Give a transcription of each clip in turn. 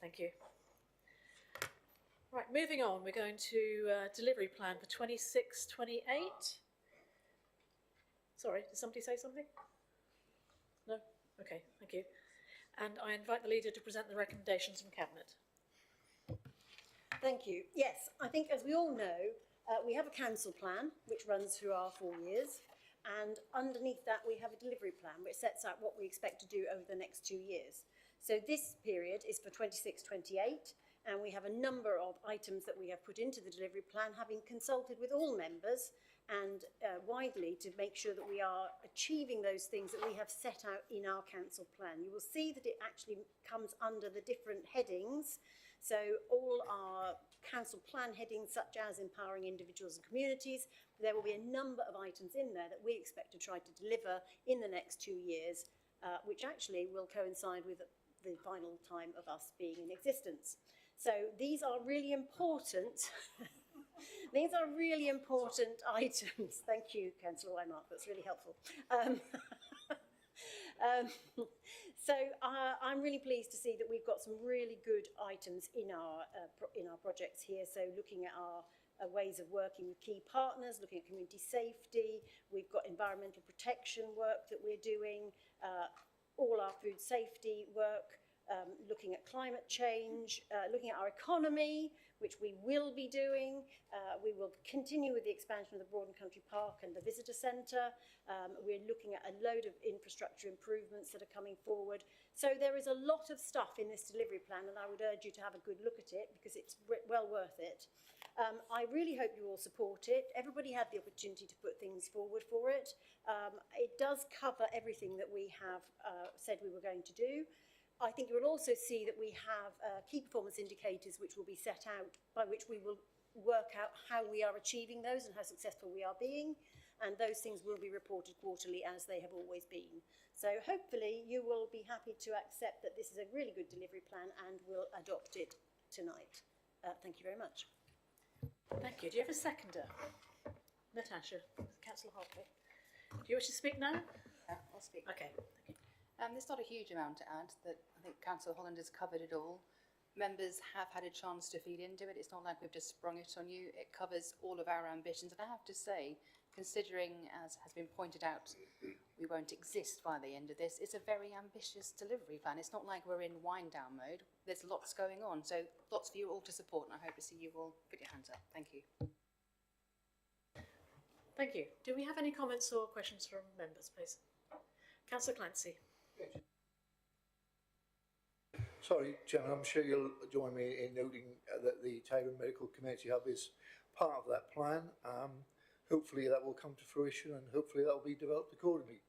Thank you. Right, moving on, we're going to delivery plan for 26-28. Sorry, did somebody say something? No? Okay, thank you. And I invite the leader to present the recommendations from Cabinet. Thank you. Yes, I think as we all know, we have a council plan which runs through our 4 years, and underneath that we have a delivery plan which sets out what we expect to do over the next 2 years. So this period is for 26-28, and we have a number of items that we have put into the delivery plan, having consulted with all members and widely to make sure that we are achieving those things that we have set out in our council plan. You will see that it actually comes under the different headings. So all our council plan headings, such as empowering individuals and communities, there will be a number of items in there that we expect to try to deliver in the next 2 years, which actually will coincide with the final time of us being in existence. So these are really important. These are really important items. Thank you, Councillor Waymark. That's really helpful. So I'm really pleased to see that we've got some really good items in our projects here. So looking at our ways of working with key partners, looking at community safety, we've got environmental protection work that we're doing, all our food safety work, looking at climate change, looking at our economy, which we will be doing. We will continue with the expansion of the Broadland Country Park and the visitor centre. We're looking at a load of infrastructure improvements that are coming forward. So there is a lot of stuff in this delivery plan, and I would urge you to have a good look at it because it's well worth it. I really hope you all support it. Everybody had the opportunity to put things forward for it. It does cover everything that we have said we were going to do. I think you will also see that we have key performance indicators which will be set out, by which we will work out how we are achieving those and how successful we are being, and those things will be reported quarterly as they have always been. So hopefully you will be happy to accept that this is a really good delivery plan and will adopt it tonight. Thank you very much. Thank you. Do you have a seconder? Natasha, Councillor Hartley. Do you wish to speak now? Yeah, I'll speak. Okay, thank you. There's not a huge amount to add. That I think Councillor Holland has covered it all. Members have had a chance to feed into it. It's not like we've just sprung it on you. It covers all of our ambitions. And I have to say, considering, as has been pointed out, we won't exist by the end of this, it's a very ambitious delivery plan. It's not like we're in wind-down mode. There's lots going on. So lots for you all to support, and I hope to see you all put your hands up. Thank you. Thank you. Do we have any comments or questions from members, please? Councillor Clancy. Sorry, Chairman, I'm sure you'll join me in noting that the Tyrone Medical Community Hub is part of that plan. Hopefully that will come to fruition and hopefully that will be developed accordingly.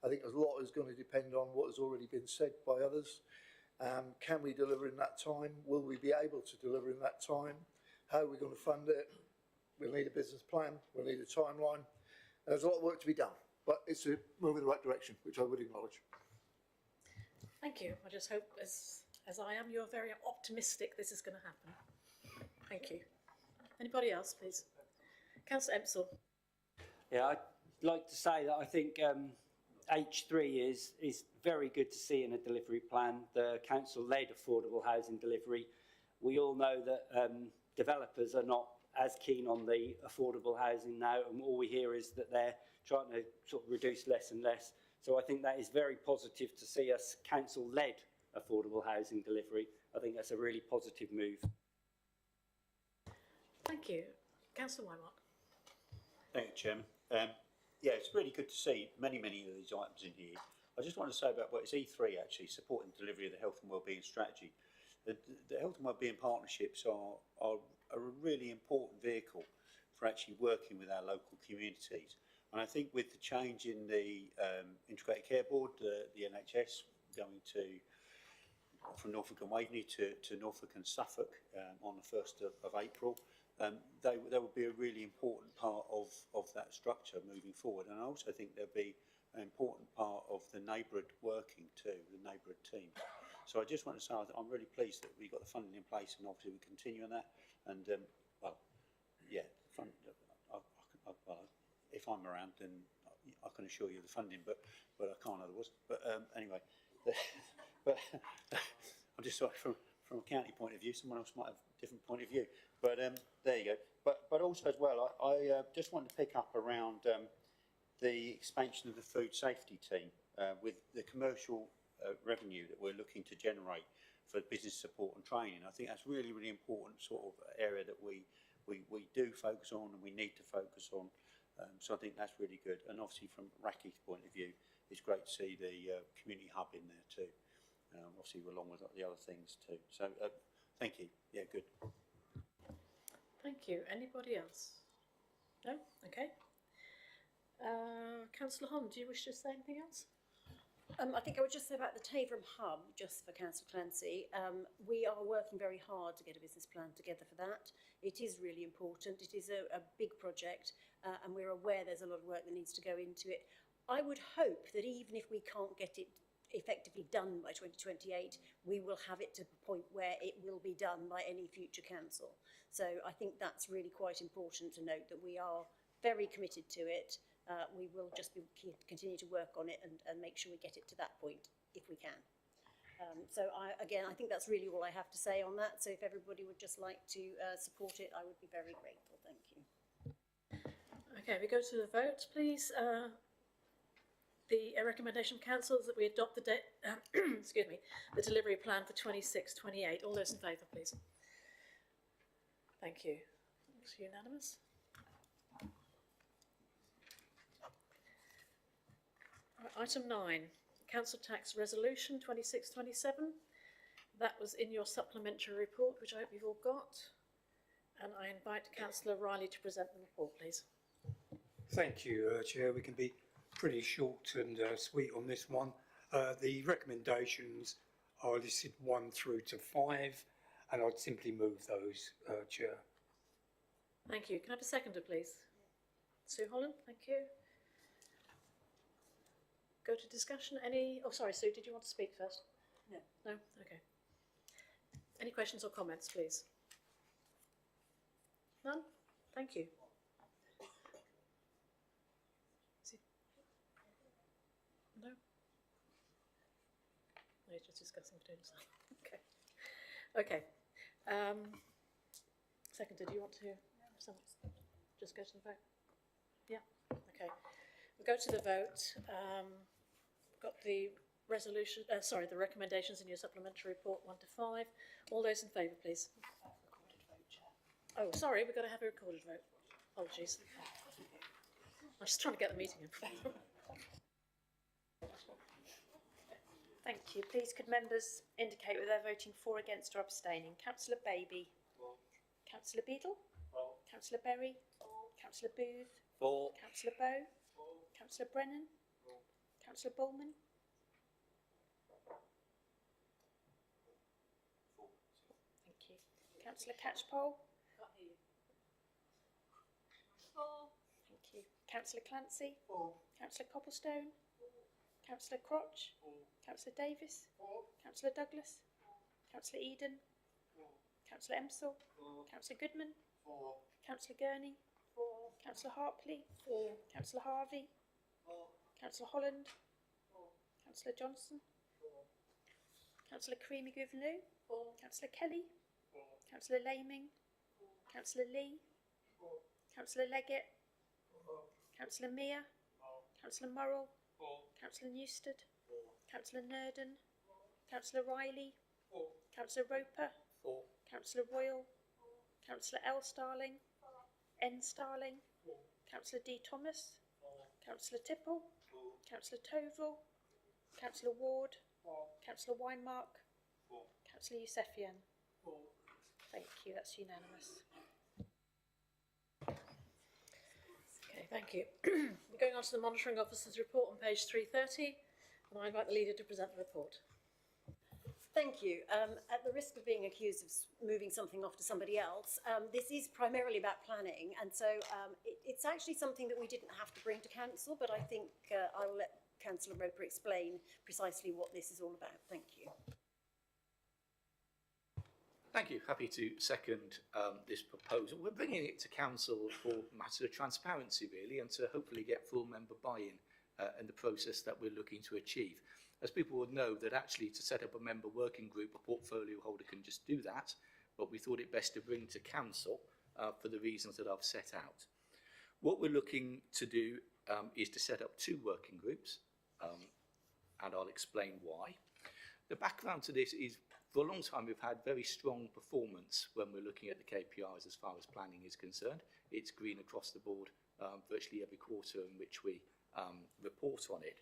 I think a lot is going to depend on what has already been said by others. Can we deliver in that time? Will we be able to deliver in that time? How are we going to fund it? We'll need a business plan, we'll need a timeline. There's a lot of work to be done, but it's a move in the right direction, which I would acknowledge. Thank you. I just hope, as I am, you're very optimistic this is going to happen. Thank you. Anybody else, please? Councillor Empsall. Yeah, I'd like to say that I think H3 is very good to see in a delivery plan, the council-led affordable housing delivery. We all know that developers are not as keen on the affordable housing now, and all we hear is that they're trying to sort of reduce less and less. So I think that is very positive to see us council-led affordable housing delivery. I think that's a really positive move. Thank you. Councillor Waymark. Thank you, Chairman. Yeah, it's really good to see many of these items in here. I just want to say about what it's E3 actually, supporting delivery of the health and wellbeing strategy. The health and wellbeing partnerships are a really important vehicle for actually working with our local communities. And I think with the change in the Integrated Care Board, the NHS going from Norfolk and Waveney to Norfolk and Suffolk on the 1st of April, they will be a really important part of that structure moving forward. And I also think they'll be an important part of the neighbourhood working too, the neighbourhood team. So I just want to say I'm really pleased that we've got the funding in place, and obviously we continue on that. And well, yeah, if I'm around, then I can assure you the funding, but I can't otherwise. But anyway, but I'm just sorry from from a county point of view. Someone else might have a different point of view. But there you go. But also as well, I just want to pick up around the expansion of the food safety team with the commercial revenue that we're looking to generate for business support and training. I think that's really, really important sort of area that we do focus on and we need to focus on. So I think that's really good. And obviously from Raki's point of view, it's great to see the community hub in there too. Obviously along with the other things too. So thank you. Yeah, good. Thank you. Anybody else? No? Okay. Councillor Holland, do you wish to say anything else? I think I would just say about the Taverham Hub, just for Councillor Clancy, we are working very hard to get a business plan together for that. It is really important. It is a big project and we're aware there's a lot of work that needs to go into it. I would hope that even if we can't get it effectively done by 2028, we will have it to the point where it will be done by any future council. So I think that's really quite important to note that we are very committed to it. We will just continue to work on it and make sure we get it to that point if we can. So again, I think that's really all I have to say on that. So if everybody would just like to support it, I would be very grateful. Thank you. Okay, we go to the vote, please. The recommendation of council is that we adopt the excuse me, the delivery plan for 26-28. All those in favour, please. Thank you. It's unanimous. Right, item 9, council tax resolution 26-27. That was in your supplementary report, which I hope you've all got. And I invite Councillor Riley to present the report, please. Thank you, Chair. We can be pretty short and sweet on this one. The recommendations are listed 1 through to 5, and I'd simply move those, Chair. Thank you. Can I have a seconder, please? Sue Holland, thank you. Go to discussion. Oh, sorry, Sue, did you want to speak first? No. No? Okay. Any questions or comments, please? None? Thank you. No? No, you're just discussing between yourself. Okay. Okay. Seconder, do you want to just go to the vote? Yeah? Okay. We'll go to the vote. Got the resolution, the recommendations in your supplementary report 1 to 5. All those in favour, please. Oh, sorry, we've got to have a recorded vote. Apologies. I'm just trying to get the meeting in. Thank you. Please could members indicate whether they're voting for, against or abstaining. Councillor Baby. For. Councillor Beadle. For. Councillor Berry. For. Councillor Booth. For. Councillor Bowe. For. Councillor Brennan. For. Councillor Bullman. For. Thank you. Councillor Catchpole. For. Thank you. Councillor Clancy. For. Councillor Copplestone. For. Councillor Crotch. For. Councillor Davis. For. Councillor Douglas. For. Councillor Eden. For. Councillor Emsall. For. Councillor Goodman. For. Councillor Gurney. For. Councillor Hartley. For. Councillor Harvey. For. Councillor Holland. For. Councillor Johnson. For. Councillor Creamy Gouverneur. For. Councillor Kelly. For. Councillor Laming. For. Councillor Lee. For. Councillor Leggett. For. Councillor Mear. For. Councillor Murrell. For. Councillor Newstead. For. Councillor Nurden. For. Councillor Riley. For. Councillor Roper. For. Councillor Royal. For. Councillor L. Starling. For. N. Starling. For. Councillor D. Thomas. For. Councillor Tipple. For. Councillor Toval. Councillor Ward. For. Councillor Weinmark. For. Councillor Yousefian. For. Thank you, that's unanimous. Okay, thank you. We're going on to the Monitoring Officer's report on page 330, and I invite the leader to present the report. Thank you. At the risk of being accused of moving something off to somebody else, this is primarily about planning, and so it's actually something that we didn't have to bring to council, but I think I will let Councillor Roper explain precisely what this is all about. Thank you. Thank you. Happy to second this proposal. We're bringing it to council for matter of transparency, really, and to hopefully get full member buy-in in the process that we're looking to achieve. as people would know, that actually to set up a member working group, a portfolio holder can just do that, but we thought it best to bring to council for the reasons that I've set out. What we're looking to do is to set up 2 working groups, and I'll explain why. The background to this is, for a long time, we've had very strong performance when we're looking at the KPIs as far as planning is concerned. It's green across the board virtually every quarter in which we report on it.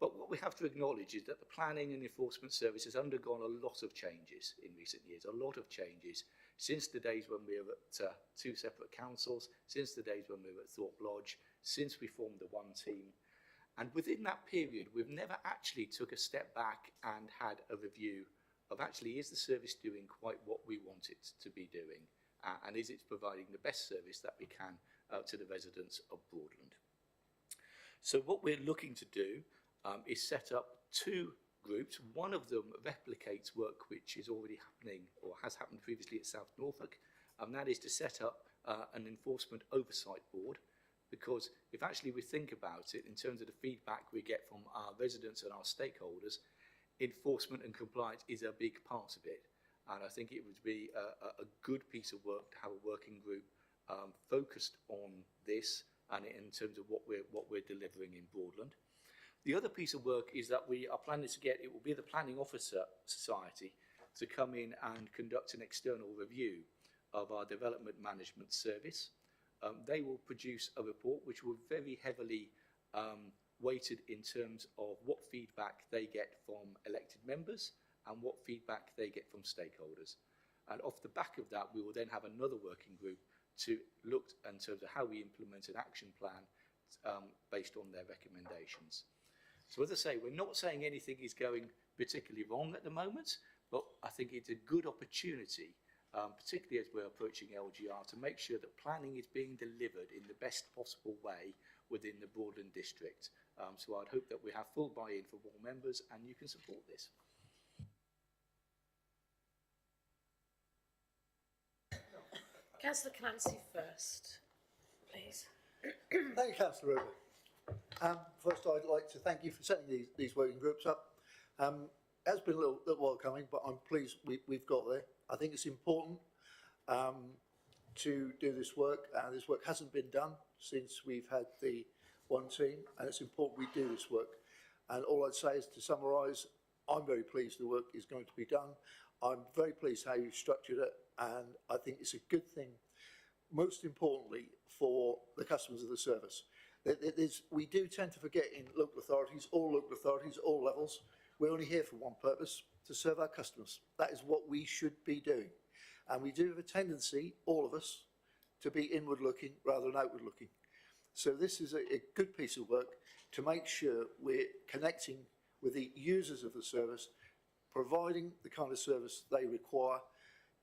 But what we have to acknowledge is that the planning and enforcement service has undergone a lot of changes in recent years, a lot of changes since the days when we were at 2 separate councils, since the days when we were at Thorpe Lodge, since we formed the one team. And within that period, we've never actually took a step back and had a review of actually, is the service doing quite what we want it to be doing? And is it providing the best service that we can to the residents of Broadland? So what we're looking to do is set up 2 groups. One of them replicates work which is already happening or has happened previously at South Norfolk, and that is to set up an enforcement oversight board, because if actually we think about it in terms of the feedback we get from our residents and our stakeholders, enforcement and compliance is a big part of it. And I think it would be a good piece of work to have a working group focused on this and in terms of what we're delivering in Broadland. The other piece of work is that we are planning to get, it will be the Planning Officer Society to come in and conduct an external review of our development management service. They will produce a report which will very heavily weighted in terms of what feedback they get from elected members and what feedback they get from stakeholders. And off the back of that, we will then have another working group to look in terms of how we implement an action plan based on their recommendations. So as I say, we're not saying anything is going particularly wrong at the moment, but I think it's a good opportunity, particularly as we're approaching LGR, to make sure that planning is being delivered in the best possible way within the Broadland district. So I'd hope that we have full buy-in from all members and you can support this. Councillor Clancy first, please. Thank you, Councillor Roper. First, I'd like to thank you for setting these working groups up. It has been a little while coming, but I'm pleased we've got there. I think it's important to do this work. This work hasn't been done since we've had the one team, and it's important we do this work. And all I'd say is, to summarise, I'm very pleased the work is going to be done. I'm very pleased how you've structured it, and I think it's a good thing, most importantly, for the customers of the service. We do tend to forget in local authorities, all levels, we're only here for one purpose, to serve our customers. That is what we should be doing. And we do have a tendency, all of us, to be inward looking rather than outward looking. So this is a good piece of work to make sure we're connecting with the users of the service, providing the kind of service they require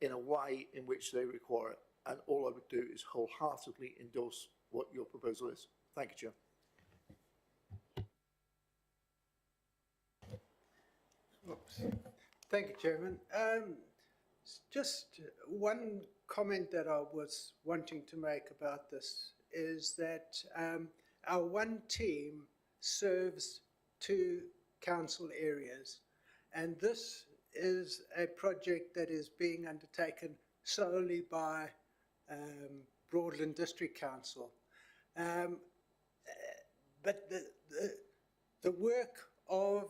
in a way in which they require it. And all I would do is wholeheartedly endorse what your proposal is. Thank you, Chair. Oops. Thank you, Chairman. Just one comment that I was wanting to make about this is that our one team serves 2 council areas, and this is a project that is being undertaken solely by Broadland District Council. But the work of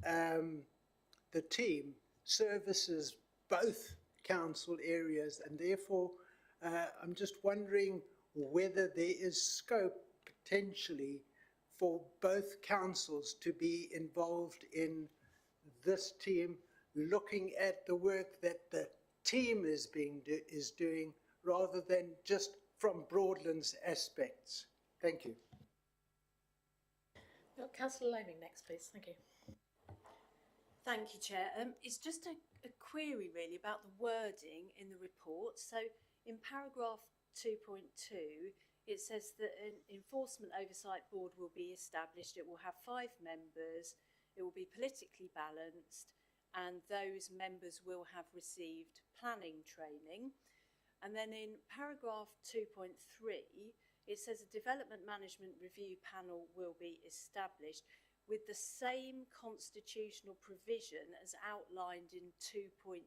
the team services both council areas, and therefore I'm just wondering whether there is scope potentially for both councils to be involved in this team, looking at the work that the team is doing rather than just from Broadland's aspects. Thank you. Councillor Laming next, please. Thank you. Thank you, Chair. It's just a query really about the wording in the report. So in paragraph 2.2, it says that an enforcement oversight board will be established. It will have 5 members. It will be politically balanced, and those members will have received planning training. And then in paragraph 2.3, it says a development management review panel will be established. with the same constitutional provision as outlined in 2.2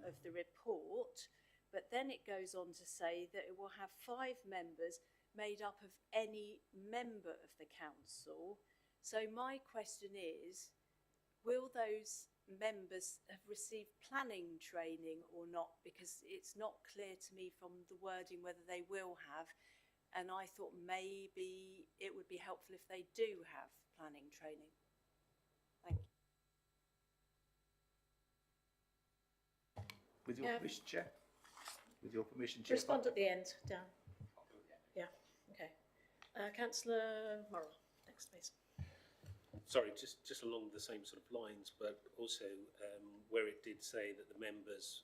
of the report, but then it goes on to say that it will have 5 members made up of any member of the council. So my question is, will those members have received planning training or not? Because it's not clear to me from the wording whether they will have, and I thought maybe it would be helpful if they do have planning training. Thank you. With your Yeah. permission, Chair? With your permission, Chair? Respond at the end, Dan. Yeah, okay. Councillor Morrell, next please. Sorry, just along the same sort of lines, but also where it did say that the members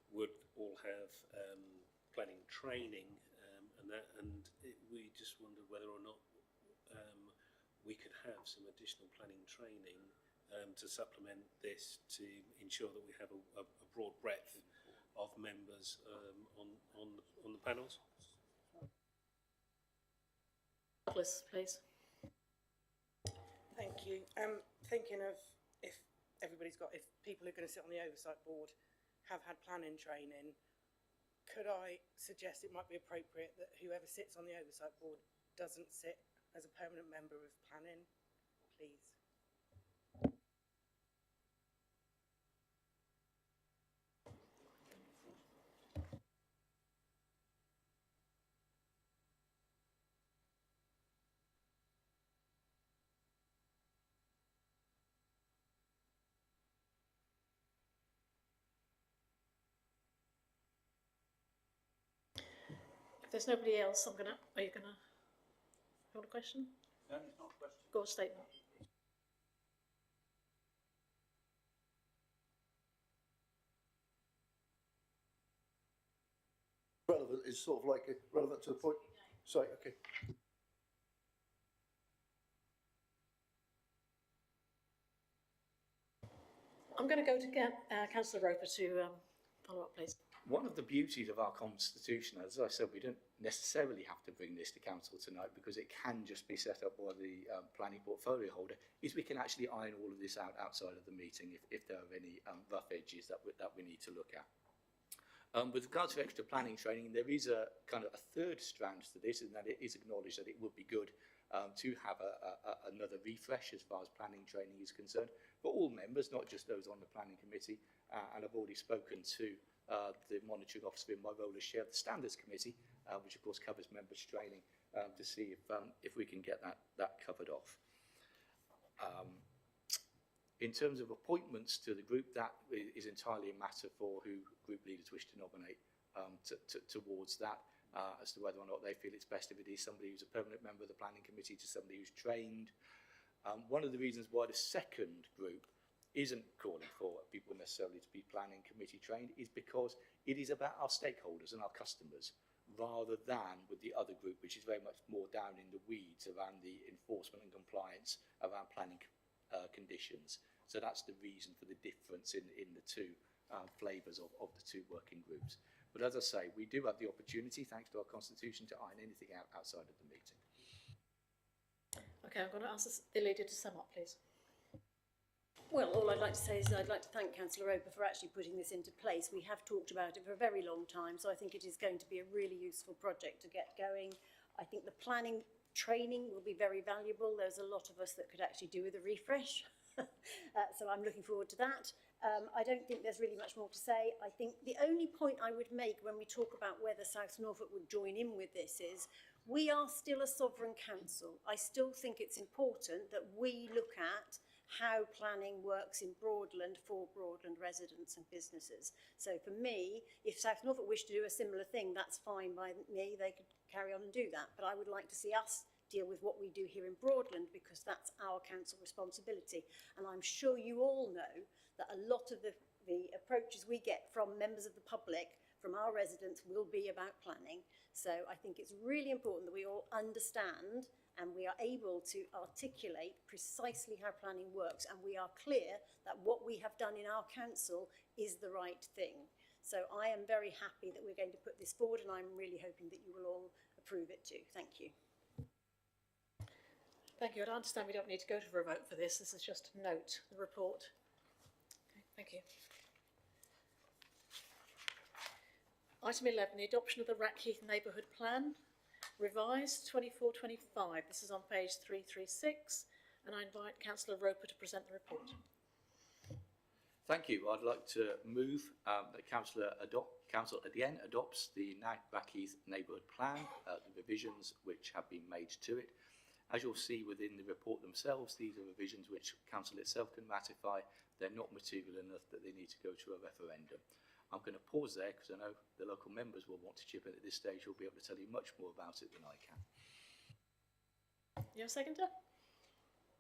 would all have planning training, we just wondered whether or not we could have some additional planning training to supplement this to ensure that we have a broad breadth of members on the panels. Douglas, please. Thank you. Thinking of if people who are going to sit on the oversight board have had planning training, could I suggest it might be appropriate that whoever sits on the oversight board doesn't sit as a permanent member of planning, please? If there's nobody else, are you gonna hold a question? No, it's not a question. Go on, statement. Relevant is sort of like relevant to the point. Sorry, okay. I'm going to go to Councillor Roper to follow up, please. One of the beauties of our constitution, as I said, we don't necessarily have to bring this to council tonight because it can just be set up by the planning portfolio holder, is we can actually iron all of this out outside of the meeting if there are any rough edges that we need to look at. With regards to extra planning training, there is a kind of a third strand to this, in that it is acknowledged that it would be good to have another refresh as far as planning training is concerned for all members, not just those on the planning committee. And I've already spoken to the monitoring officer in my role as chair of the standards committee, which of course covers members training, to see if we can get that covered off. In terms of appointments to the group, that is entirely a matter for who group leaders wish to nominate towards that, as to whether or not they feel it's best if it is somebody who's a permanent member of the planning committee to somebody who's trained. One of the reasons why the second group isn't calling for people necessarily to be planning committee trained is because it is about our stakeholders and our customers, rather than with the other group, which is very much more down in the weeds around the enforcement and compliance around planning conditions. So that's the reason for the difference in the two flavours of the two working groups. But as I say, we do have the opportunity, thanks to our constitution, to iron anything out outside of the meeting. Okay, I'm going to ask the leader to sum up, please. Well, all I'd like to say is I'd like to thank Councillor Roper for actually putting this into place. We have talked about it for a very long time, so I think it is going to be a really useful project to get going. I think the planning training will be very valuable. There's a lot of us that could actually do with a refresh, so I'm looking forward to that. I don't think there's really much more to say. I think the only point I would make when we talk about whether South Norfolk would join in with this is we are still a sovereign council. I still think it's important that we look at how planning works in Broadland for Broadland residents and businesses. So for me, if South Norfolk wish to do a similar thing, that's fine by me, they could carry on and do that. But I would like to see us deal with what we do here in Broadland, because that's our council responsibility. And I'm sure you all know that a lot of the approaches we get from members of the public, from our residents, will be about planning. So I think it's really important that we all understand and we are able to articulate precisely how planning works, and we are clear that what we have done in our council is the right thing. So I am very happy that we're going to put this forward, and I'm really hoping that you will all approve it too. Thank you. Thank you. I understand we don't need to go for a vote for this. This is just to note the report. Okay, thank you. Item 11, the adoption of the Rackheath Neighbourhood Plan, revised 24-25. This is on page 336, and I invite Councillor Roper to present the report. Thank you. I'd like to move that Council again adopts the Rackheath Neighbourhood Plan, the revisions which have been made to it. As you'll see within the report themselves, these are revisions which Council itself can ratify. They're not material enough that they need to go to a referendum. I'm going to pause there because I know the local members will want to chip in at this stage. Who'll be able to tell you much more about it than I can. You have a seconder?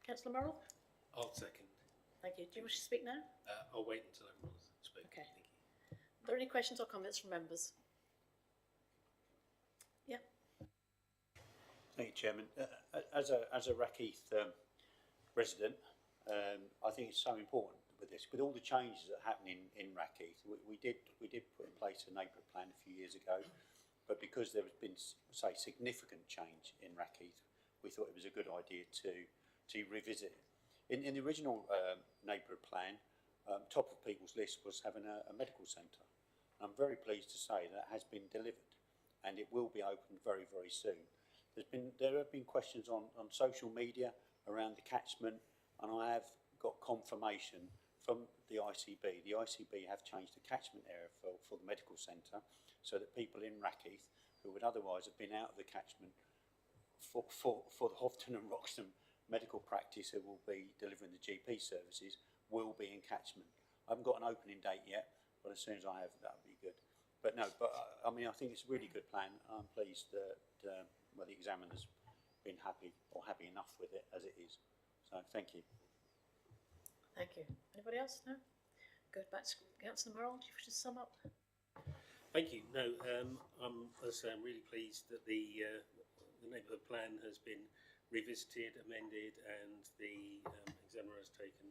Councillor Morrell? I'll second. Thank you. Do you wish to speak now? I'll wait until everyone's spoken. Okay. Thank you. Are there any questions or comments from members? Yeah. Thank you, Chairman. As a Rackheath resident, I think it's so important with this, with all the changes that happen in Rackheath. We did put in place a neighbourhood plan a few years ago, but because there has been, say, significant change in Rackheath, we thought it was a good idea to revisit it. In the original neighbourhood plan, top of people's list was having a medical centre. I'm very pleased to say that has been delivered, and it will be opened very, very soon. There have been questions on social media around the catchment, and I have got confirmation from the ICB. The ICB have changed the catchment area for the medical centre, so that people in Rackheath who would otherwise have been out of the catchment for the Houghton and Wroxham medical practice, who will be delivering the GP services, will be in catchment. I haven't got an opening date yet, but as soon as I have, that would be good. But no, I mean, I think it's a really good plan. I'm pleased that the examiner's been happy enough with it as it is. So thank you. Thank you. Anybody else? No? Go back to Councillor Morrell. Do you wish to sum up? Thank you. No, as I say, I'm really pleased that the neighbourhood plan has been revisited, amended, and the examiner has taken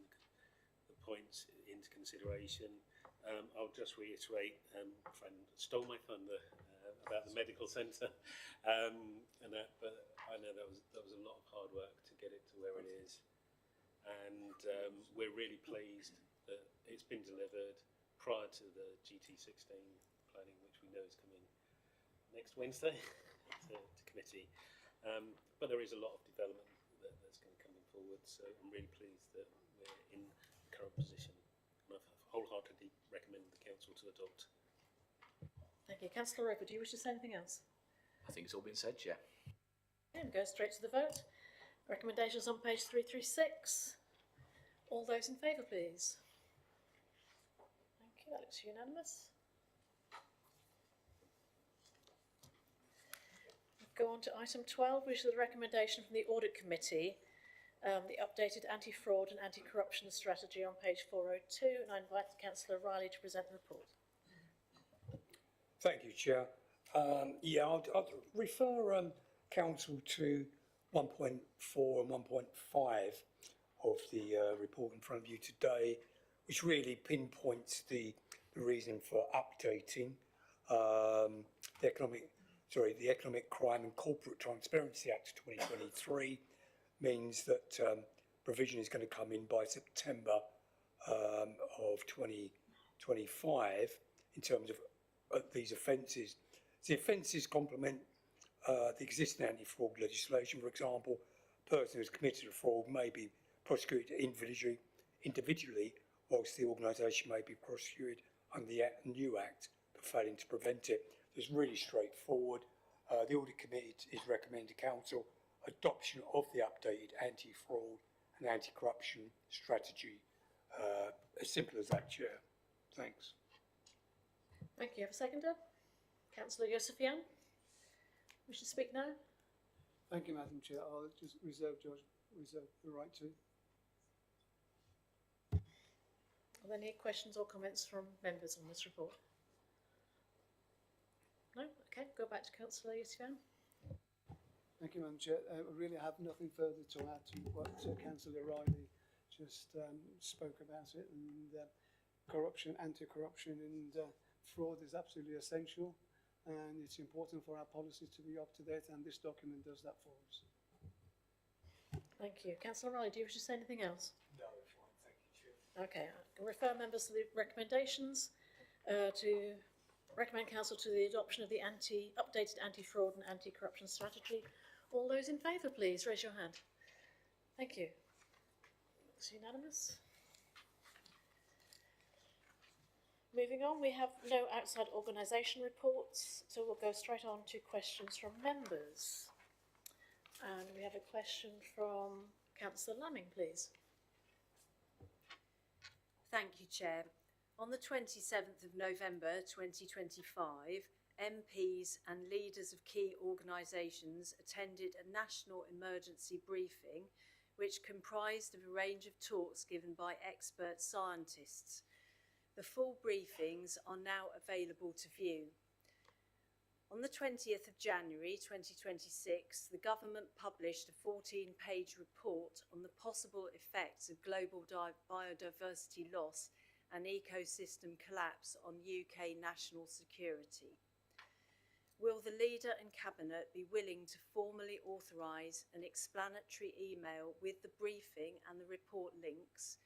the points into consideration. I'll just reiterate, friend stole my thunder about the medical centre, and that, but I know that was a lot of hard work to get it to where it is, and we're really pleased that it's been delivered prior to the GT16 planning, which we know is coming next Wednesday to committee. But there is a lot of development that's going to come forward, so I'm really pleased that we're in the current position, and I've wholeheartedly recommended the council to adopt. Thank you. Councillor Roper, do you wish to say anything else? I think it's all been said, Chair. Okay, we'll go straight to the vote. Recommendations on page 336. All those in favour, please. Thank you. That looks unanimous. Go on to item 12, which is the recommendation from the Audit Committee, the updated anti-fraud and anti-corruption strategy on page 402, and I invite Councillor Riley to present the report. Thank you, Chair. I'll refer Council to 1.4 and 1.5 of the report in front of you today, which really pinpoints the reason for updating the Economic Crime and Corporate Transparency Act 2023 means that provision is going to come in by September of 2025 in terms of these offences. The offences complement the existing anti-fraud legislation. For example, a person who has committed a fraud may be prosecuted individually, whilst the organisation may be prosecuted under the new Act for failing to prevent it. It's really straightforward. The Audit Committee is recommending Council adoption of the updated anti-fraud and anti-corruption strategy. As simple as that, Chair. Thanks. Thank you. Have a seconder? Councillor Yousafyan, wish to speak now? Thank you, Madam Chair. I'll just reserve the right to. Are there any questions or comments from members on this report? No? Okay, go back to Councillor Yousafyan. Thank you, Madam Chair. I really have nothing further to add to what Councillor Riley just spoke about it. And corruption, anti-corruption and fraud is absolutely essential, and it's important for our policies to be up to date, and this document does that for us. Thank you. Councillor Riley, do you wish to say anything else? No, fine, thank you, Chair. Okay, I can refer members to the recommendations to recommend council to the adoption of the updated anti-fraud and anti-corruption strategy. All those in favour, please raise your hand. Thank you. It's unanimous. Moving on, we have no outside organisation reports, so we'll go straight on to questions from members. And we have a question from Councillor Lamming, please. Thank you, Chair. On the 27th of November 2025, MPs and leaders of key organisations attended a national emergency briefing which comprised of a range of talks given by expert scientists. The full briefings are now available to view. On the 20th of January 2026, the government published a 14-page report on the possible effects of global biodiversity loss and ecosystem collapse on UK national security. Will the Leader and Cabinet be willing to formally authorise an explanatory email with the briefing and the report links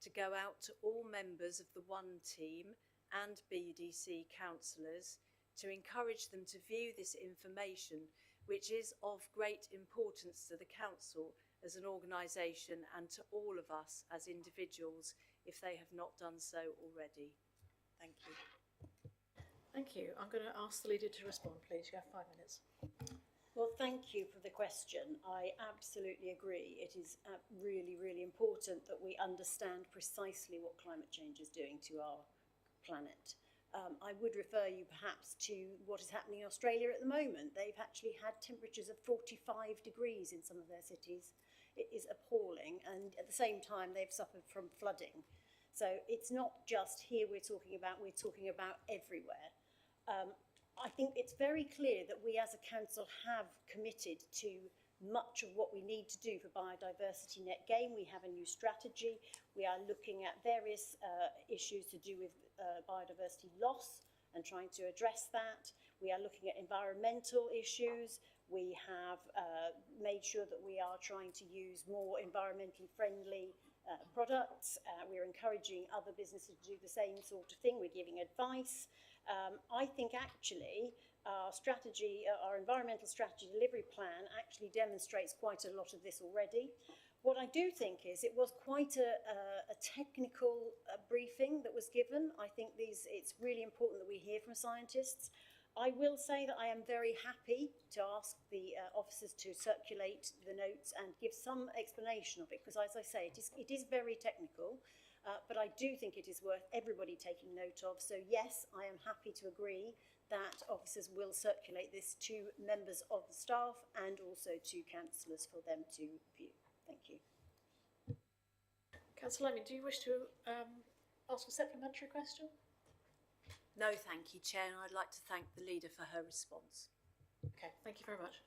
to go out to all members of the One Team and BDC councillors to encourage them to view this information, which is of great importance to the Council as an organisation and to all of us as individuals if they have not done so already. Thank you. Thank you. I'm going to ask the Leader to respond, please. You have 5 minutes. Well, thank you for the question. I absolutely agree. It is really, really important that we understand precisely what climate change is doing to our planet. I would refer you perhaps to what is happening in Australia at the moment. They've actually had temperatures of 45 degrees in some of their cities. It is appalling, and at the same time they've suffered from flooding. So it's not just here we're talking about everywhere. I think it's very clear that we as a council have committed to much of what we need to do for biodiversity net gain. We have a new strategy. We are looking at various issues to do with biodiversity loss and trying to address that. We are looking at environmental issues. We have made sure that we are trying to use more environmentally friendly products. We're encouraging other businesses to do the same sort of thing. We're giving advice. I think actually our strategy, our environmental strategy delivery plan actually demonstrates quite a lot of this already. What I do think is it was quite a technical briefing that was given. I think it's really important that we hear from scientists. I will say that I am very happy to ask the officers to circulate the notes and give some explanation of it, because as I say, it is very technical. But I do think it is worth everybody taking note of. So yes, I am happy to agree that officers will circulate this to members of the staff and also to councillors for them to view. Thank you. Councillor Leming, do you wish to ask a supplementary question? No, thank you, Chair, and I'd like to thank the Leader for her response. Okay, thank you very much.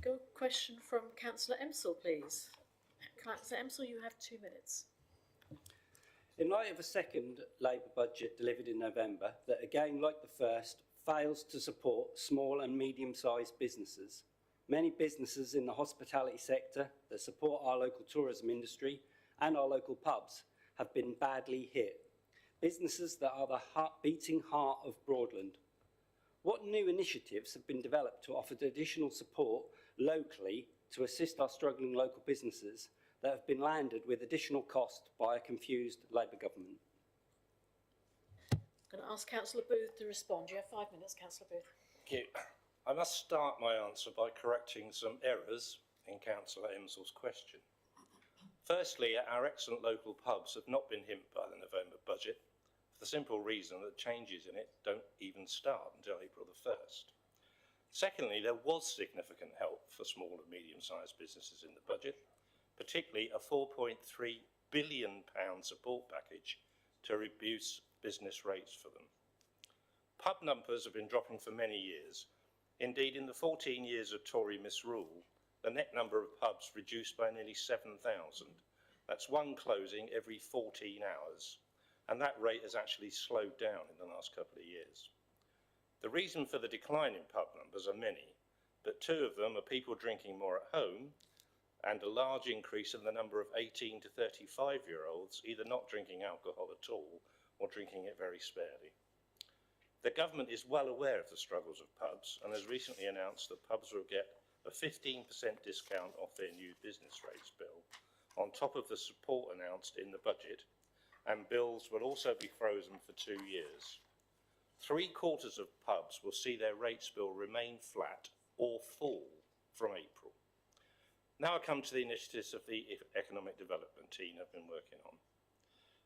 Go question from Councillor Emsall, please. Councillor Emsall, you have 2 minutes. In light of a second Labour budget delivered in November that, again like the first, fails to support small and medium-sized businesses, many businesses in the hospitality sector that support our local tourism industry and our local pubs have been badly hit. Businesses that are the beating heart of Broadland. What new initiatives have been developed to offer additional support locally to assist our struggling local businesses that have been landed with additional cost by a confused Labour government? I'm going to ask Councillor Booth to respond. You have 5 minutes, Councillor Booth. Thank you. I must start my answer by correcting some errors in Councillor Emsall's question. Firstly, our excellent local pubs have not been hit by the November budget for the simple reason that changes in it don't even start until April the 1st. Secondly, there was significant help for small and medium-sized businesses in the budget, particularly a £4.3 billion support package to reduce business rates for them. Pub numbers have been dropping for many years. Indeed, in the 14 years of Tory misrule, the net number of pubs reduced by nearly 7,000. That's one closing every 14 hours, and that rate has actually slowed down in the last couple of years. The reason for the decline in pub numbers are many, but 2 of them are people drinking more at home and a large increase in the number of 18 to 35-year-olds either not drinking alcohol at all or drinking it very sparely. The government is well aware of the struggles of pubs and has recently announced that pubs will get a 15% discount off their new business rates bill, on top of the support announced in the budget, and bills will also be frozen for 2 years. 3/4 of pubs will see their rates bill remain flat or fall from April. Now I come to the initiatives of the Economic Development team I've been working on.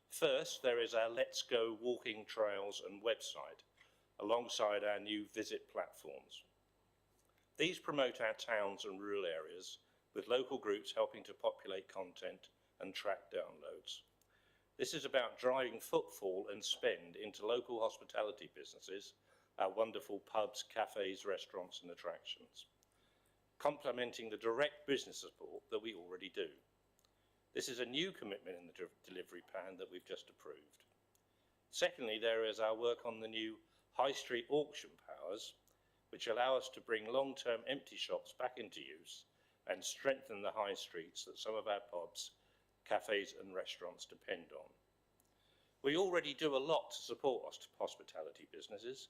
First, there is our Let's Go walking trails and website, alongside our new visit platforms. These promote our towns and rural areas, with local groups helping to populate content and track downloads. This is about driving footfall and spend into local hospitality businesses, our wonderful pubs, cafes, restaurants and attractions, complementing the direct business support that we already do. This is a new commitment in the delivery plan that we've just approved. Secondly, there is our work on the new high street auction powers, which allow us to bring long-term empty shops back into use and strengthen the high streets that some of our pubs, cafes and restaurants depend on. We already do a lot to support hospitality businesses.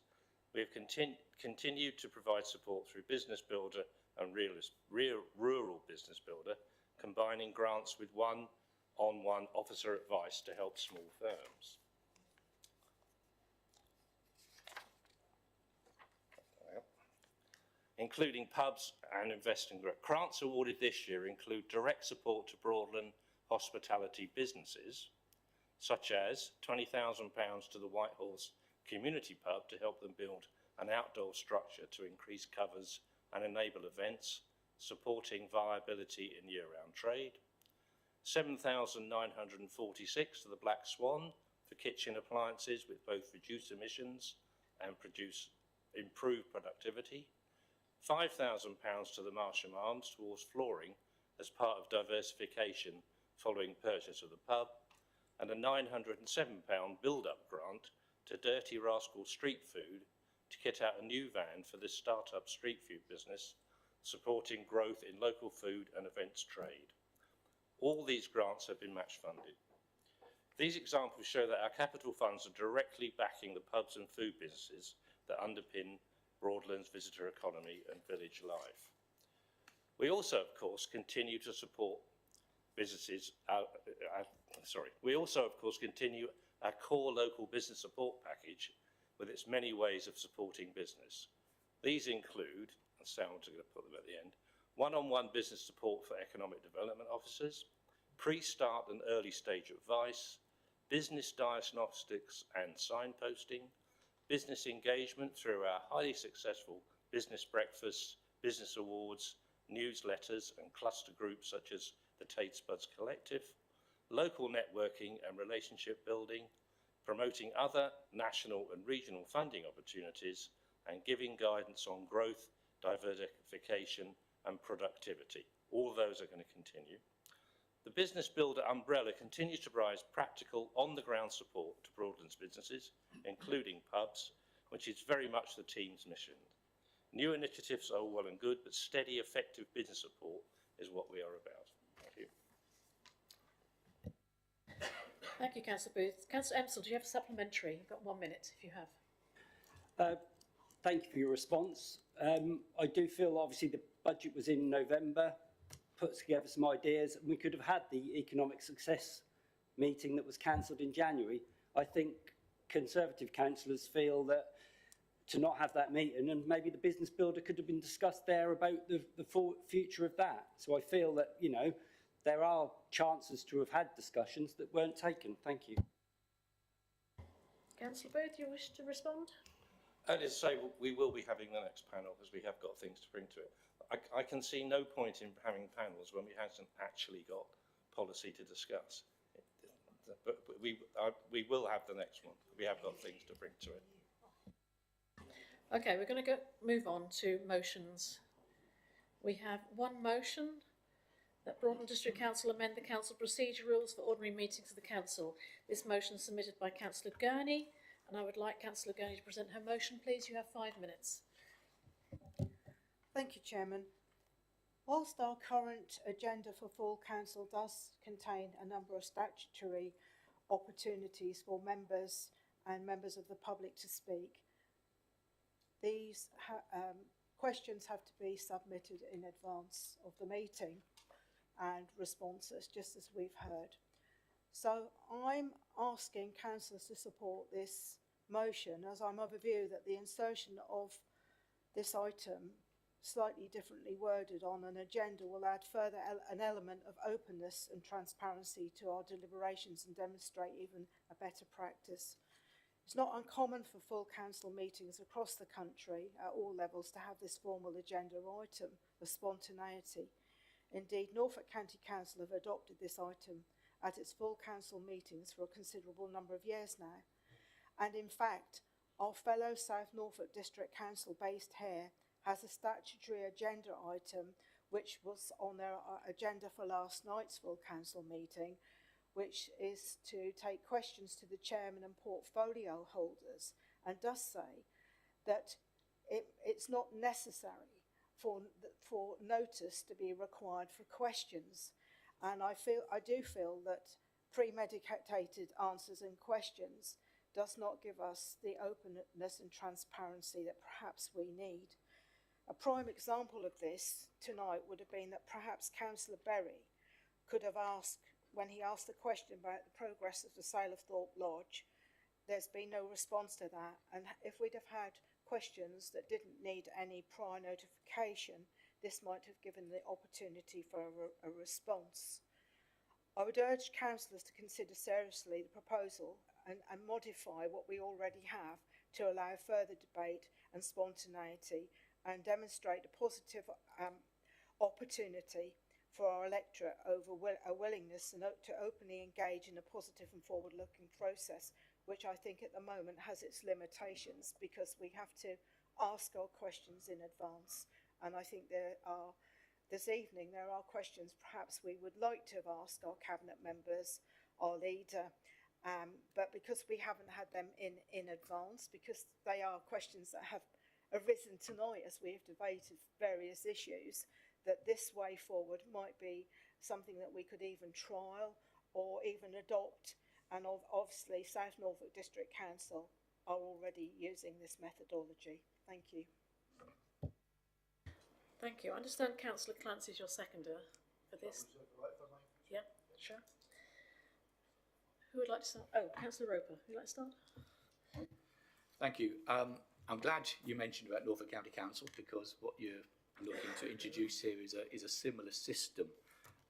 We have continued to provide support through Business Builder and Rural Business Builder, combining grants with one-on-one officer advice to help small firms. Including pubs and investing. Grants awarded this year include direct support to Broadland hospitality businesses, such as £20,000 to the White Horse Community Pub to help them build an outdoor structure to increase covers and enable events, supporting viability in year-round trade. £7,946 to the Black Swan for kitchen appliances with both reduced emissions and improved productivity. £5,000 to the Marsham Arms towards flooring as part of diversification following purchase of the pub, and a £907 build-up grant to Dirty Rascal Street Food to kit out a new van for this start-up street food business, supporting growth in local food and events trade. All these grants have been match funded. These examples show that our capital funds are directly backing the pubs and food businesses that underpin Broadland's visitor economy and village life. We also, of course, continue to support businesses. We also, of course, continue our core local business support package with its many ways of supporting business. These include, and Sam's going to put them at the end, one-on-one business support for economic development officers, pre-start and early stage advice, business diagnostics and signposting, business engagement through our highly successful business breakfasts, business awards, newsletters and cluster groups such as the Tate Spuds Collective, local networking and relationship building, promoting other national and regional funding opportunities, and giving guidance on growth, diversification and productivity. All those are going to continue. The Business Builder umbrella continues to provide practical, on-the-ground support to Broadland's businesses, including pubs, which is very much the team's mission. New initiatives are well and good, but steady, effective business support is what we are about. Thank you. Thank you, Councillor Booth. Councillor Emsell, do you have a supplementary? You've got 1 minute if you have. Thank you for your response. I do feel obviously the budget was in November, put together some ideas, and we could have had the economic success meeting that was cancelled in January. I think Conservative councillors feel that to not have that meeting, and maybe the business builder could have been discussed there about the future of that. So I feel that, you know, there are chances to have had discussions that weren't taken. Thank you. Councillor Booth, you wish to respond? Only to say we will be having the next panel because we have got things to bring to it. I can see no point in having panels when we haven't actually got policy to discuss. But we will have the next one. We have got things to bring to it. Okay, we're going to move on to motions. We have one motion that Broadland District Council amend the council procedure rules for ordinary meetings of the council. This motion is submitted by Councillor Gurney, and I would like Councillor Gurney to present her motion, please. You have 5 minutes. Thank you, Chairman. Whilst our current agenda for full council does contain a number of statutory opportunities for members and members of the public to speak, these questions have to be submitted in advance of the meeting and responses, just as we've heard. So I'm asking councillors to support this motion, as I'm of a view that the insertion of this item, slightly differently worded on an agenda, will add further an element of openness and transparency to our deliberations and demonstrate even a better practice. It's not uncommon for full council meetings across the country at all levels to have this formal agenda item of spontaneity. Indeed, Norfolk County Council have adopted this item at its full council meetings for a considerable number of years now. And in fact, our fellow South Norfolk District Council based here has a statutory agenda item which was on their agenda for last night's full council meeting, which is to take questions to the chairman and portfolio holders, and does say that it's not necessary for notice to be required for questions. And I do feel that premeditated answers and questions does not give us the openness and transparency that perhaps we need. A prime example of this tonight would have been that perhaps Councillor Berry could have asked, when he asked the question about the progress of the sale of Thorpe Lodge, there's been no response to that. And if we'd have had questions that didn't need any prior notification, this might have given the opportunity for a response. I would urge councillors to consider seriously the proposal and modify what we already have to allow further debate and spontaneity and demonstrate a positive opportunity for our electorate over a willingness to openly engage in a positive and forward-looking process, which I think at the moment has its limitations because we have to ask our questions in advance. And I think this evening there are questions perhaps we would like to have asked our cabinet members, our leader, but because we haven't had them in advance, because they are questions that have arisen tonight as we have debated various issues, that this way forward might be something that we could even trial or even adopt. And obviously South Norfolk District Council are already using this methodology. Thank you. Thank you. I understand Councillor Clancy is your seconder for this. Yeah, sure. Who would like to start? Oh, Councillor Roper, would you like to start? Thank you. I'm glad you mentioned about Norfolk County Council, because what you're looking to introduce here is a similar system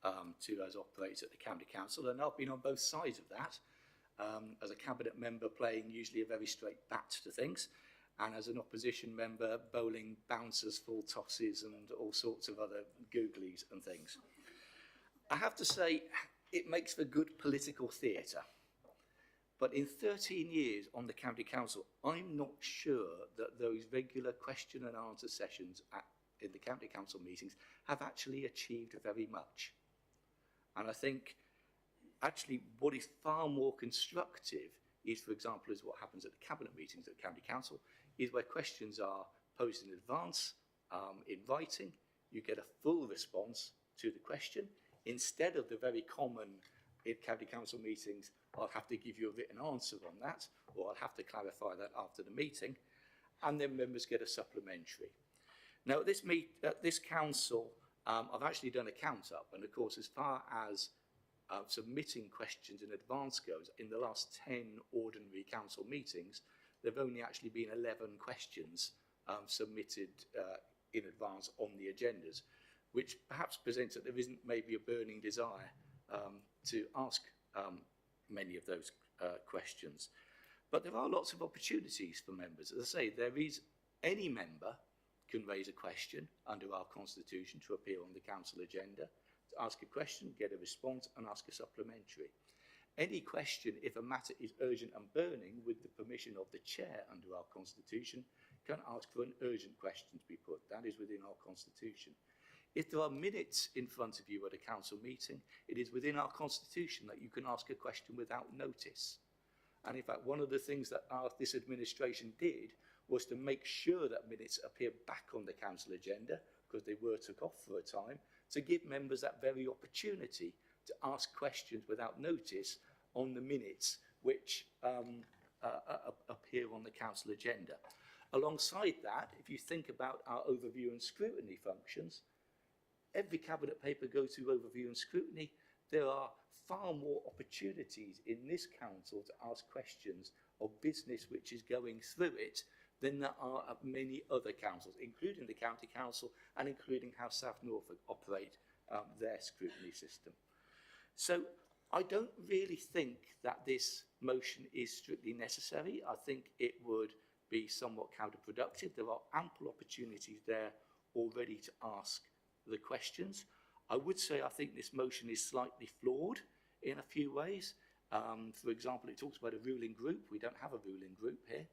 to as operates at the County Council, and I've been on both sides of that, as a cabinet member playing usually a very straight bat to things, and as an opposition member bowling bouncers, full tosses and all sorts of other googlies and things. I have to say, it makes for good political theatre. But in 13 years on the County Council, I'm not sure that those regular question and answer sessions in the County Council meetings have actually achieved very much. And I think actually what is far more constructive is, for example, is what happens at the Cabinet meetings at the County Council, is where questions are posed in advance, in writing. You get a full response to the question, instead of the very common in County Council meetings, I'll have to give you a written answer on that, or I'll have to clarify that after the meeting, and then members get a supplementary. Now, at this council, I've actually done a count up, and of course, as far as submitting questions in advance goes, in the last 10 ordinary council meetings, there have only actually been 11 questions submitted in advance on the agendas, which perhaps presents that there isn't maybe a burning desire to ask many of those questions. But there are lots of opportunities for members. As I say, any member can raise a question under our constitution to appear on the council agenda, to ask a question, get a response, and ask a supplementary. Any question, if a matter is urgent and burning, with the permission of the chair under our constitution, can ask for an urgent question to be put. That is within our constitution. If there are minutes in front of you at a council meeting, it is within our constitution that you can ask a question without notice. And in fact, one of the things that this administration did was to make sure that minutes appear back on the council agenda because they were took off for a time, to give members that very opportunity to ask questions without notice on the minutes which appear on the council agenda. Alongside that, if you think about our overview and scrutiny functions, every cabinet paper goes through overview and scrutiny. There are far more opportunities in this council to ask questions of business which is going through it than there are at many other councils, including the county council and including how South Norfolk operate their scrutiny system. So I don't really think that this motion is strictly necessary. I think it would be somewhat counterproductive. There are ample opportunities there already to ask the questions. I would say I think this motion is slightly flawed in a few ways. For example, it talks about a ruling group. We don't have a ruling group here.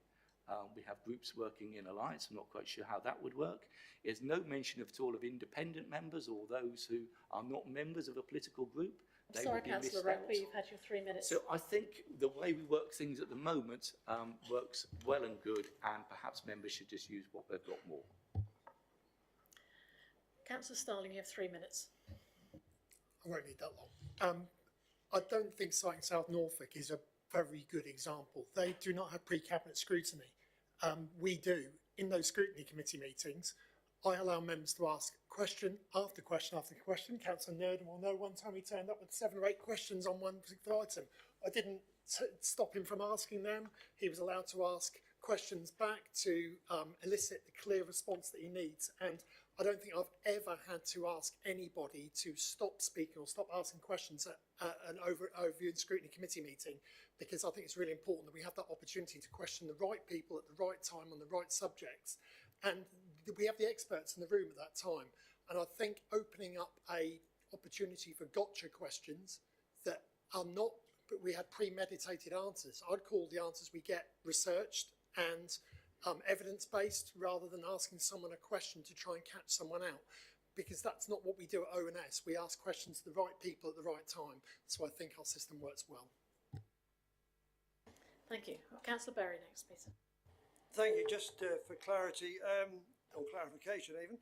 We have groups working in alliance. I'm not quite sure how that would work. There's no mention at all of independent members or those who are not members of a political group. I'm sorry, Councillor Roper, you've had your 3 minutes. So I think the way we work things at the moment works well and good, and perhaps members should just use what they've got more. Councillor Starling, you have 3 minutes. I won't need that long. I don't think citing South Norfolk is a very good example. They do not have pre-cabinet scrutiny. We do. In those scrutiny committee meetings, I allow members to ask question after question after question. Councillor Nerdon will know one time he turned up with 7 or 8 questions on one particular item. I didn't stop him from asking them. He was allowed to ask questions back to elicit the clear response that he needs. And I don't think I've ever had to ask anybody to stop speaking or stop asking questions at an overview and scrutiny committee meeting, because I think it's really important that we have that opportunity to question the right people at the right time on the right subjects. And we have the experts in the room at that time. And I think opening up a opportunity for gotcha questions that are not, but we had premeditated answers. I'd call the answers we get researched and evidence-based, rather than asking someone a question to try and catch someone out, because that's not what we do at ONS. We ask questions to the right people at the right time. So I think our system works well. Thank you. Councillor Berry next, please. Thank you. Just for clarity, or clarification even,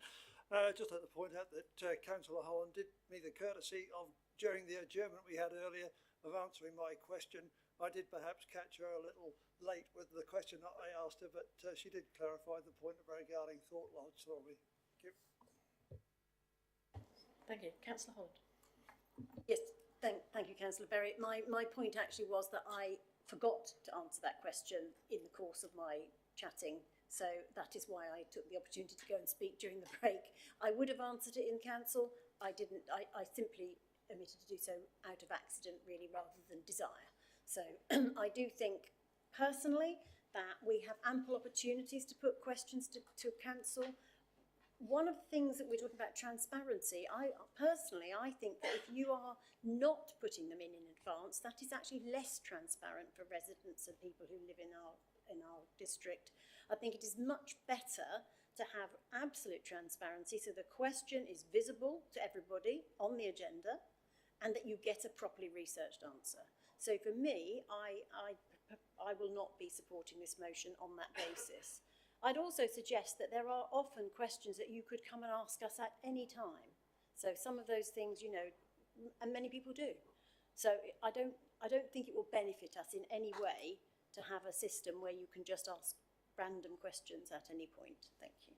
just like to point out that Councillor Holland did me the courtesy of, during the adjournment we had earlier, of answering my question. I did perhaps catch her a little late with the question that I asked her, but she did clarify the point regarding thought lodge for me. Thank you. Thank you. Councillor Holland. Yes, thank you, Councillor Berry. My point actually was that I forgot to answer that question in the course of my chatting, so that is why I took the opportunity to go and speak during the break. I would have answered it in council. I didn't. I simply omitted to do so out of accident, really, rather than desire. So I do think personally that we have ample opportunities to put questions to council. One of the things that we're talking about, transparency, I think that if you are not putting them in advance, that is actually less transparent for residents and people who live in our district. I think it is much better to have absolute transparency, so the question is visible to everybody on the agenda, and that you get a properly researched answer. So for me, I will not be supporting this motion on that basis. I'd also suggest that there are often questions that you could come and ask us at any time. So some of those things, you know, and many people do. So I don't think it will benefit us in any way to have a system where you can just ask random questions at any point. Thank you.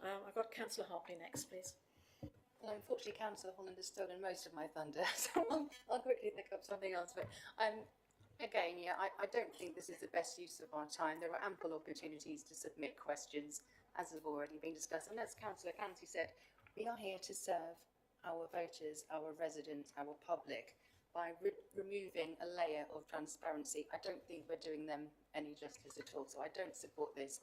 I've got Councillor Hartley next, please. Well, unfortunately, Councillor Holland has stolen most of my thunder, so I'll quickly pick up something else. But again, yeah, I don't think this is the best use of our time. There are ample opportunities to submit questions, as have already been discussed. And as Councillor Clancy said, we are here to serve our voters, our residents, our public. By removing a layer of transparency, I don't think we're doing them any justice at all. So I don't support this.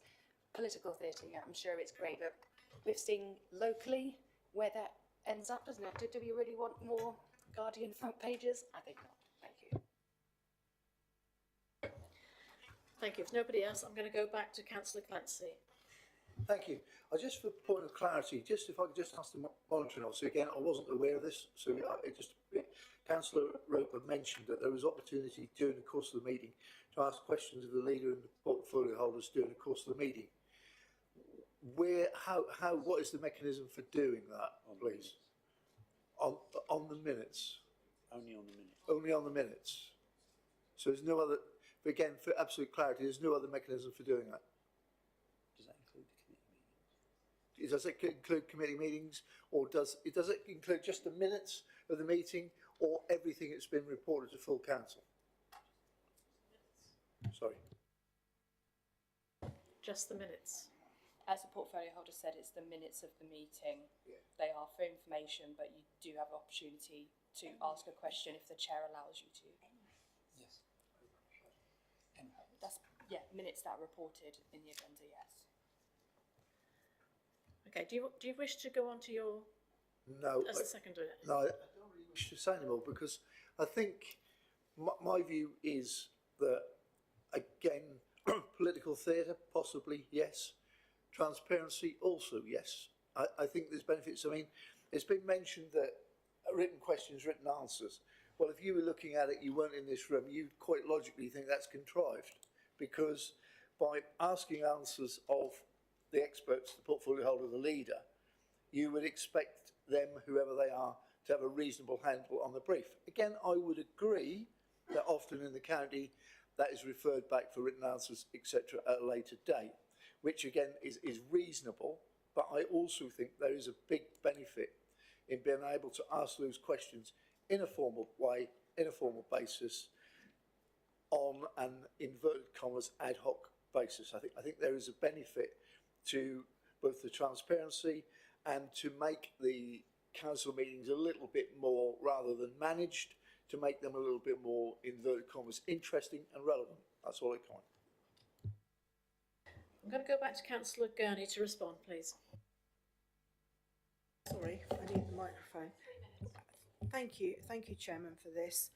Political theatre, yeah, I'm sure it's great, but we've seen locally where that ends up, doesn't it? Do we really want more Guardian front pages? I think not. Thank you. Thank you. If nobody else, I'm going to go back to Councillor Clancy. Thank you. Just for point of clarity, just if I could just ask the monitoring officer again, I wasn't aware of this, so Councillor Roper mentioned that there was opportunity during the course of the meeting to ask questions of the leader and the portfolio holders during the course of the meeting. what is the mechanism for doing that, please? On the minutes? Only on the minutes. Only on the minutes. So there's no other, again, for absolute clarity, there's no other mechanism for doing that. Does that include the committee meetings? Does it include committee meetings, or does it include just the minutes of the meeting, or everything that's been reported to full council? Sorry. Just the minutes. As the portfolio holder said, it's the minutes of the meeting. Yeah. They are for information, but you do have an opportunity to ask a question if the chair allows you to. Yes. That's, minutes that are reported in the agenda, yes. Okay, do you wish to go on to your... No. As the seconder? No, I don't really wish to say anymore, because I think my view is that, again, political theatre, possibly, yes. Transparency, also, yes. I think there's benefits. I mean, it's been mentioned that written questions, written answers. Well, if you were looking at it, you weren't in this room, you'd quite logically think that's contrived, because by asking answers of the experts, the portfolio holder, the leader, you would expect them, whoever they are, to have a reasonable handle on the brief. Again, I would agree that often in the county that is referred back for written answers, etc., at a later date, which again is reasonable, but I also think there is a big benefit in being able to ask those questions in a formal way, in a formal basis, on an inverted commas ad hoc basis. I think there is a benefit to both the transparency and to make the council meetings a little bit more, rather than managed, to make them a little bit more, inverted commas, interesting and relevant. That's all I comment. I'm going to go back to Councillor Gurney to respond, please. Sorry, I need the microphone. Thank you, Chairman, for this.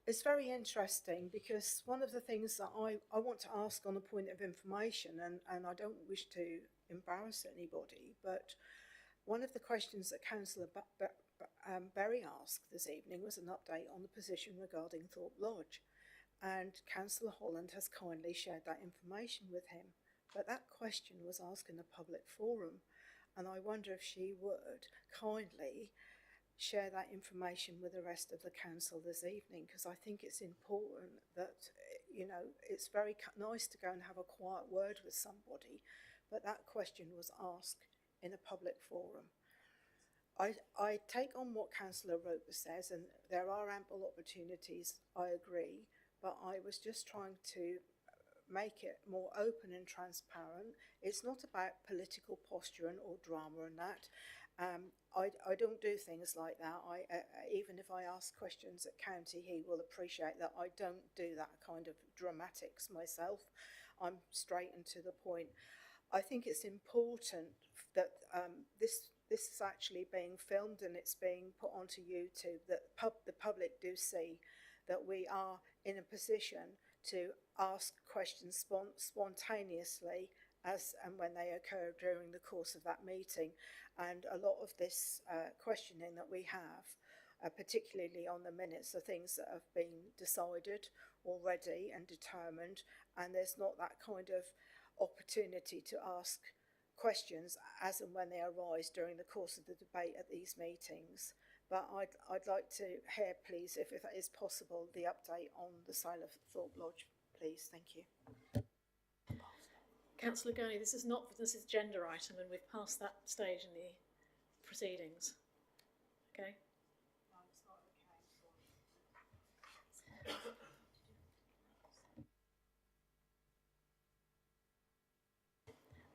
It's very interesting, because one of the things that I want to ask on a point of information, and I don't wish to embarrass anybody, but one of the questions that Councillor Berry asked this evening was an update on the position regarding Thorpe Lodge, and Councillor Holland has kindly shared that information with him, but that question was asked in a public forum, and I wonder if she would kindly share that information with the rest of the council this evening, because I think it's important that, you know, it's very nice to go and have a quiet word with somebody, but that question was asked in a public forum. I take on what Councillor Roper says, and there are ample opportunities, I agree, but I was just trying to make it more open and transparent. It's not about political posturing or drama and that. I don't do things like that. Even if I ask questions at county, he will appreciate that I don't do that kind of dramatics myself. I'm straight and to the point. I think it's important that this is actually being filmed and it's being put onto YouTube, that the public do see that we are in a position to ask questions spontaneously as and when they occur during the course of that meeting. And a lot of this questioning that we have, particularly on the minutes, are things that have been decided already and determined, and there's not that kind of opportunity to ask questions as and when they arise during the course of the debate at these meetings. But I'd like to hear, please, if that is possible, the update on the sale of Thorpe Lodge, please. Thank you. Councillor Gurney, this is a gender item, and we've passed that stage in the proceedings. Okay? No, it's not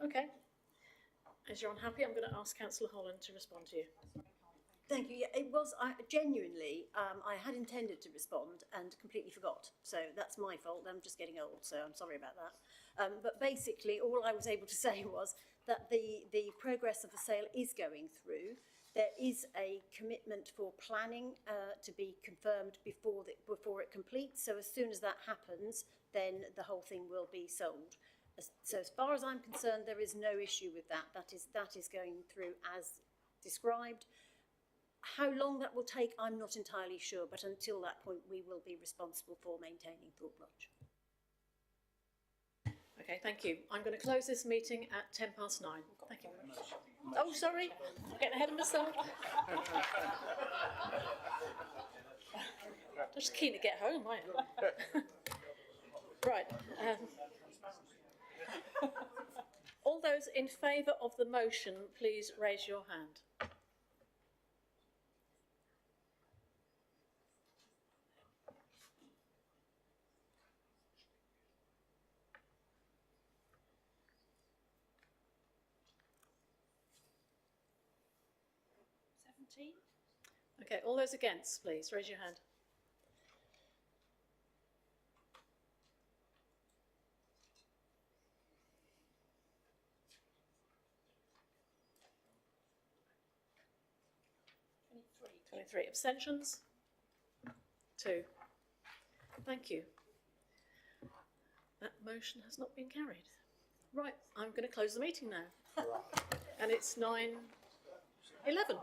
okay. Okay. As you're unhappy, I'm going to ask Councillor Holland to respond to you. Thank you. Yeah, it was genuinely, I had intended to respond and completely forgot. So that's my fault. I'm just getting old, so I'm sorry about that. But basically, all I was able to say was that the progress of the sale is going through. There is a commitment for planning to be confirmed before it completes. So as soon as that happens, then the whole thing will be sold. So as far as I'm concerned, there is no issue with that. That is going through as described. How long that will take, I'm not entirely sure, but until that point, we will be responsible for maintaining Thorpe Lodge. Okay, Okay, thank you. I'm going to close this meeting at 9:10. Thank you. Oh, sorry, I'm getting ahead of myself. Just keen to get home, aren't you? Right. All those in favour of the motion, please raise your hand. Okay, all those against, please raise your hand. Three abstentions. 2. Thank you. That motion has not been carried. Right, I'm going to close the meeting now. And it's 9:11.